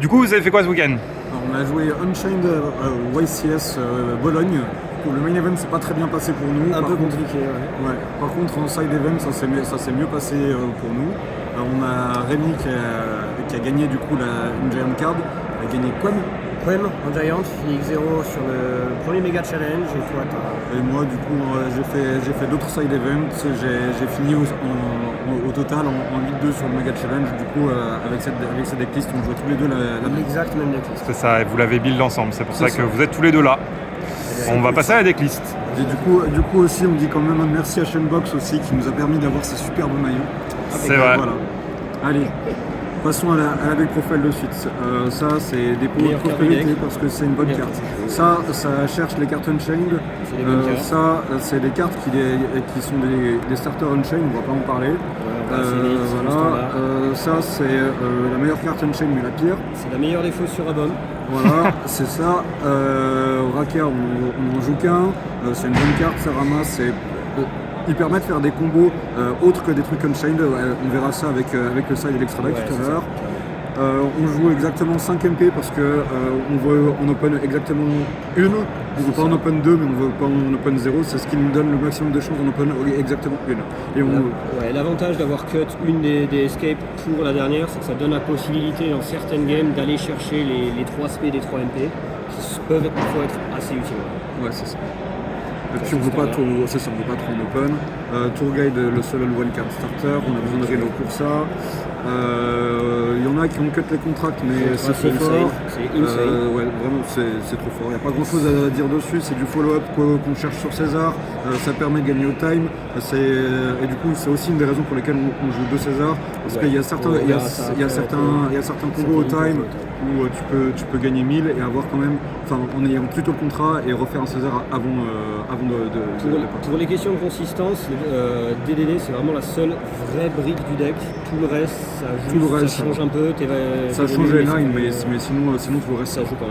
Du coup, vous avez fait quoi ce week-end? Alors, on a joué Unchained YCS Bologne. Le main event s'est pas très bien passé pour nous. Un peu compliqué, ouais. Par contre, en side event, ça s'est mieux passé pour nous. On a Rémi qui a gagné du coup une Giant Card. Il a gagné Quem En Giant, X0 sur le premier méga challenge et toi et moi du coup j'ai fait d'autres side events. J'ai fini au total en 8-2 sur le méga challenge. Du coup avec cette decklist on jouait tous les deux la l'exact même decklist. C'est ça, et vous l'avez build ensemble, c'est pour ça que vous êtes tous les deux là. On va passer à la decklist. Et du coup aussi on dit quand même un merci à Shenbox aussi qui nous a permis d'avoir ces superbes maillots. C'est vrai. Voilà. Allez, passons à la deck profile de suite. Ça c'est des prospérités parce que c'est une bonne carte. Ça cherche les cartes Unchained. Ça c'est des cartes qui sont des starters Unchained, on va pas en parler. Ça c'est la meilleure carte Unchained mais la pire. C'est la meilleure des fausses sur Abom. Voilà, c'est ça. Raka, on en joue qu'un. C'est une bonne carte, ça ramasse. Il permet de faire des combos autres que des trucs Unchained. On verra ça avec le side et l'extra deck tout à l'heure. On joue exactement 5 MP parce que on veut en open exactement une. On veut pas en open 2, mais on veut pas en open 0. C'est ce qui nous donne le maximum de chances en open exactement une. Et l'avantage d'avoir cut une des escapes pour la dernière, c'est que ça donne la possibilité dans certaines games d'aller chercher les 3 SP des 3 MP qui peuvent parfois être assez utiles. Ouais, c'est ça. Et puis on veut pas trop en open. Tour Guide, le seul one card starter, on a besoin de Relo pour ça. Il y en a qui ont cut les contracts, mais c'est trop fort. C'est insane. Ouais, vraiment c'est trop fort. Il n'y a pas grand chose à dire dessus, c'est du follow-up qu'on cherche sur César. Ça permet de gagner au time. Et du coup c'est aussi une des raisons pour lesquelles on joue 2 César. Parce qu'il y a certains combos au time où tu peux gagner 1000 et avoir quand même, en ayant plutôt le contrat et refaire un César avant de pour les questions de consistance, DDD c'est vraiment la seule vraie brique du deck. Tout le reste, ça change un peu. Ça change les lines, mais sinon tout le reste ça joue quand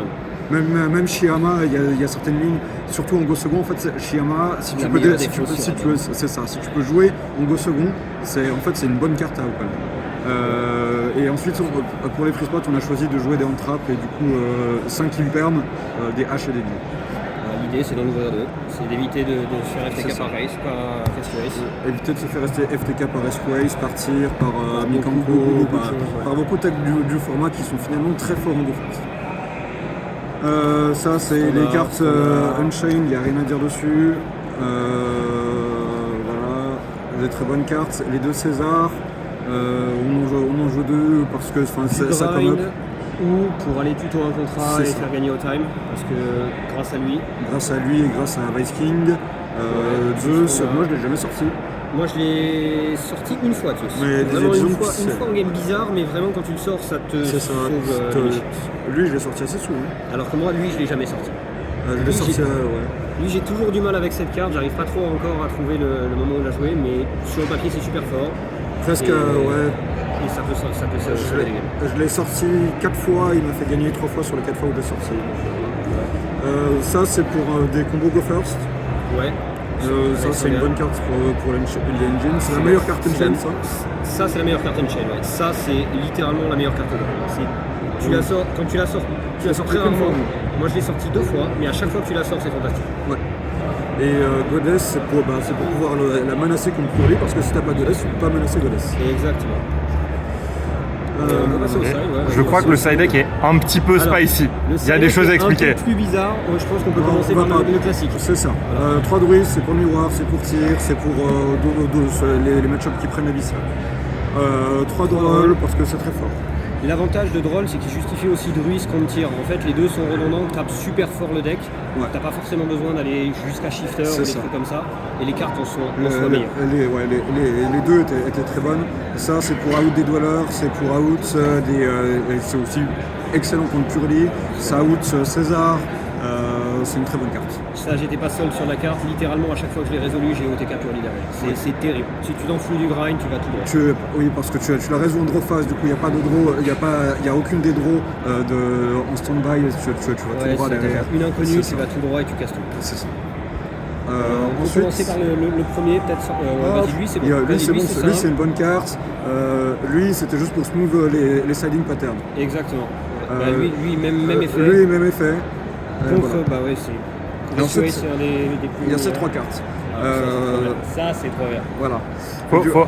même. Même Shiyama, il y a certaines lignes, surtout en Go second, en fait Shiyama, si tu peux jouer en Go second, c'est une bonne carte à open. Et ensuite pour les free spots on a choisi de jouer des on-trap et du coup 5 imperm, des H et des D. L'idée c'est d'en ouvrir 2, c'est d'éviter de se faire FTK par race, par race. Éviter de se faire rester FTK par race, partir, par Mikanko, par beaucoup de decks du format qui sont finalement très forts en défense. Ça c'est les cartes Unchained, il n'y a rien à dire dessus. Voilà, des très bonnes cartes. Les 2 César, on en joue 2 parce que ça comme up. Ou pour aller tuto un contrat et faire gagner au time, parce que grâce à lui et grâce à Vice King, Zeus, moi je l'ai jamais sorti. Moi je l'ai sorti une fois, Zeus. Mais vraiment une fois en game bizarre, mais vraiment quand tu le sors, ça te sauve lui je l'ai sorti assez souvent. Alors que moi, lui je l'ai jamais sorti. Je l'ai sorti, Lui j'ai toujours du mal avec cette carte, j'arrive pas trop encore à trouver le moment où la jouer, mais sur le papier c'est super fort. Presque, Et ça peut sauver les games. Je l'ai sorti 4 fois, il m'a fait gagner 3 fois sur les 4 fois où je l'ai sorti. Ça c'est pour des combos Go First. Ouais. Ça c'est une bonne carte pour l'engine. C'est la meilleure carte engine ça. Ça c'est la meilleure carte engine, ouais. Ça c'est littéralement la meilleure carte engine. Quand tu la sors très rarement. Moi je l'ai sorti 2 fois, mais à chaque fois que tu la sors c'est fantastique. Ouais. Et Goddess c'est pour pouvoir la menacer contre Curly, parce que si t'as pas Goddess tu peux pas menacer Goddess. Exactement. Je crois que le side deck est un petit peu spicy. Il y a des choses à expliquer. Un peu plus bizarre, je pense qu'on peut commencer par le classique. C'est ça. 3 druides, c'est pour le miroir, c'est pour tir, c'est pour les match-ups qui prennent l'abyssal. 3 drôles parce que c'est très fort. L'avantage de Droll, c'est qu'il justifie aussi Druis contre tir. En fait, les deux sont redondants, tapent super fort le deck. Ouais. T'as pas forcément besoin d'aller jusqu'à Shifter ou des trucs comme ça. Et les cartes en sont meilleures. Les deux étaient très bonnes. Ça, c'est pour out des dwellers, c'est pour out c'est aussi excellent contre Curly. Ça out César. C'est une très bonne carte. Ça, j'étais pas seul sur la carte. Littéralement, à chaque fois que je l'ai résolu, j'ai OTK Curly derrière. C'est terrible. Si tu t'en fous du grind, tu vas tout droit. Oui, parce que tu l'as résolu en draw phase. Du coup, il n'y a pas de draw. Il n'y a aucune des draws en stand-by. Tu vas tout droit derrière. Une inconnue, tu vas tout droit et tu casses tout. C'est ça. On peut commencer par le premier, peut-être. Lui, c'est bon. Lui, c'est une bonne carte. Lui, c'était juste pour smooth les sliding patterns. Exactement. Même effet. Lui, même effet. Contre, Voilà. bah ouais, c'est. Et ensuite, c'est un des plus. Il y a ces 3 cartes. Ça, c'est trop bien. Voilà.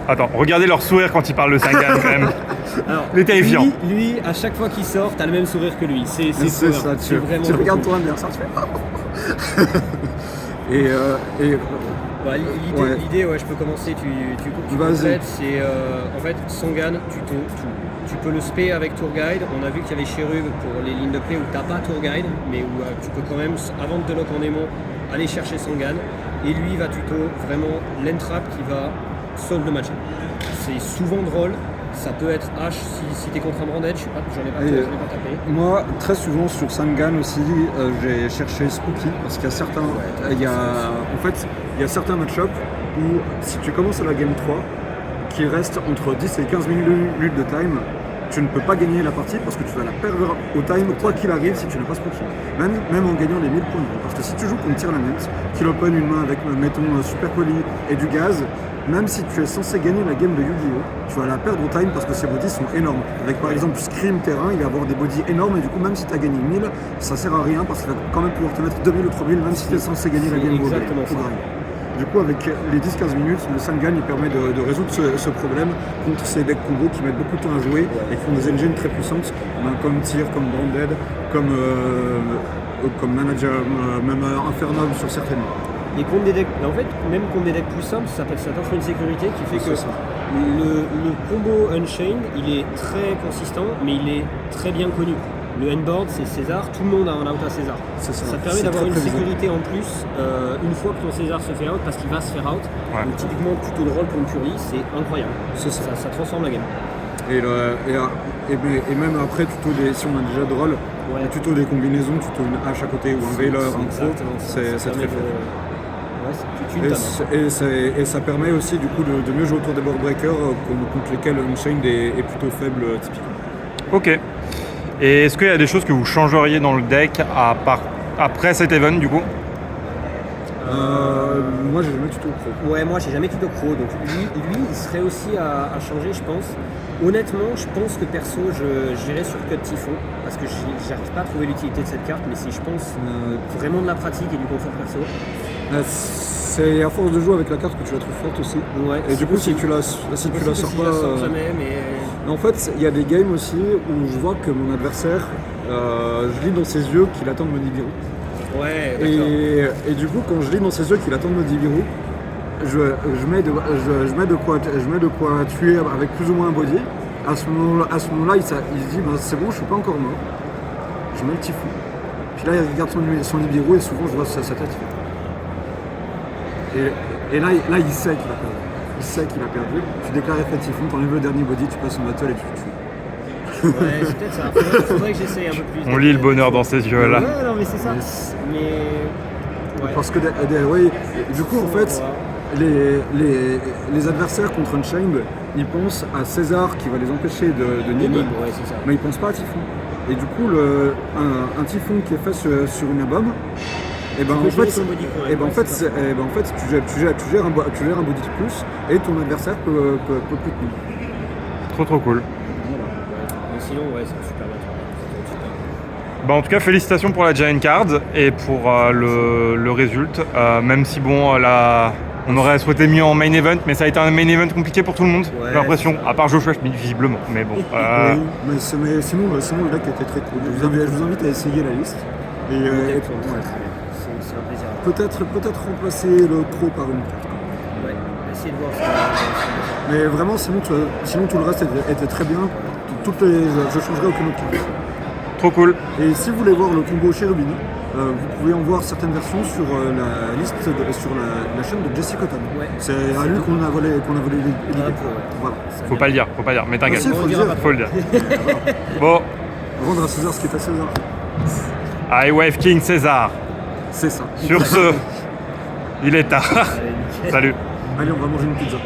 Attends, regardez leur sourire quand ils parlent de Sangan quand même. Alors, Il est terrifiant. Lui, à chaque fois qu'il sort, t'as le même sourire que lui. C'est C'est ça, c'est vraiment. tu regardes cool. ton adversaire, tu fais. et Bah, l'idée, ouais, je peux commencer, tu complètes, c'est en fait Sangan, tu peux le spé avec Tour Guide. On a vu qu'il y avait Cherub pour les lignes de play où t'as pas Tour Guide, mais où tu peux quand même, avant de te lock en démon, aller chercher Sangan. Et lui va tuto vraiment l'entrap qui va solve le match. C'est souvent drôle. Ça peut être H si t'es contre un branded, j'en ai pas tapé. moi, très souvent sur Sangan aussi, j'ai cherché Spooky parce qu'il y a certains, il y a certains match-ups où si tu commences à la game 3, qui reste entre 10 et 15 minutes de time, tu ne peux pas gagner la partie parce que tu vas la perdre au time quoi qu'il arrive si tu n'as pas Spooky. Même en gagnant les 1000 points. Parce que si tu joues contre Tyrannament, qu'il open une main avec, mettons, Super Poli et du gaz, même si tu es censé gagner la game de Yu-Gi-Oh, tu vas la perdre au time parce que ses bodies sont énormes. Avec par exemple Scream Terrain, il va avoir des bodies énormes et du coup même si tu as gagné 1000, ça sert à rien parce qu'il va quand même pouvoir te mettre 2000 ou 3000 même si tu es censé gagner la game au exactement ça. Du coup avec les 10-15 minutes, le Sangan il permet de résoudre ce problème contre ces decks combos qui mettent beaucoup de temps à jouer et qui font des engines très puissantes, comme Tyr, comme Branded, comme Manager, même Infernal sur certaines. Et contre des decks, en fait, même contre des decks plus simples, ça t'offre une sécurité qui fait que le combo Unchained, il est très consistant, mais il est très bien connu. Le N-board, c'est César, tout le monde a un out à César. Ça te permet d'avoir une sécurité en plus une fois que ton César se fait out, parce qu'il va se faire out. Ouais. Donc typiquement, tuto de rôle contre Fury, c'est incroyable. Ça transforme la game. Et même après, si on a déjà de rôle, le tuto des combinaisons, tuto une hache à côté ou un Veiler, un pro, c'est très fort. Et ça permet aussi du coup de mieux jouer autour des board breakers contre lesquels Unchained est plutôt faible typiquement. Ok. Et est-ce qu'il y a des choses que vous changeriez dans le deck après cet event du coup? Moi j'ai jamais tuto pro. Ouais, moi j'ai jamais tuto pro, donc lui il serait aussi à changer je pense. Honnêtement, je pense que perso j'irais sur Cut Typhon parce que j'arrive pas à trouver l'utilité de cette carte, mais c'est je pense vraiment de la pratique et du confort perso. C'est à force de jouer avec la carte que tu la trouves forte aussi. Ouais, et du coup si tu la sors pas. Jamais, mais... En fait, il y a des games aussi où je vois que mon adversaire, je lis dans ses yeux qu'il attend de me Nibiru. Ouais, d'accord. Et du coup, quand je lis dans ses yeux qu'il attend de me Nibiru, je mets de quoi tuer avec plus ou moins un body. À ce moment-là, il se dit bah, c'est bon, je suis pas encore mort. Je mets le Typhon. Puis là, il regarde son Nibiru et souvent je vois sa tête. Et là, il sait qu'il a perdu. Il sait qu'il a perdu. Tu déclares effet Typhon, t'enlèves le dernier body, tu passes en battle et tu le tues. Ouais, c'est peut-être ça. Faudrait que j'essaye un peu plus. On lit le bonheur dans ses yeux là. Ouais, non, mais c'est ça. Mais. Ouais. Parce que, oui, du coup, en fait, les adversaires contre Unchained, ils pensent à César qui va les empêcher de Nib, ouais, c'est ça. mais ils pensent pas à Typhon. Et du coup, un Typhon qui est fait sur une bombe, et ben en fait, tu gères un body de plus et ton adversaire peut plus tenir. Trop cool. Voilà. Mais sinon, ouais, c'est super bien. Bah, en tout cas, félicitations pour la Giant Card et pour le résultat. Même si bon, là, on aurait souhaité mieux en main event, mais ça a été un main event compliqué pour tout le monde. J'ai l'impression, à part Joshua Schmidt visiblement. Mais bon. Oui, mais sinon le deck était très cool. Je vous invite à essayer la liste. C'est un plaisir. Peut-être remplacer le trop par une carte. Ouais, essayer de voir ça. Mais vraiment, sinon tout le reste était très bien. Je changerai aucune autre carte. Trop cool. Et si vous voulez voir le combo Cherubini, vous pouvez en voir certaines versions sur la liste, sur la chaîne de Jesse Cotton. Ouais. C'est à lui qu'on a volé l'idée. Voilà. Faut pas le dire, mais t'inquiète. Faut le dire. Bon. Rendre à César ce qui est à César. I Wave King César. C'est ça. Sur ce, il est tard. Salut. Allez, on va manger une pizza.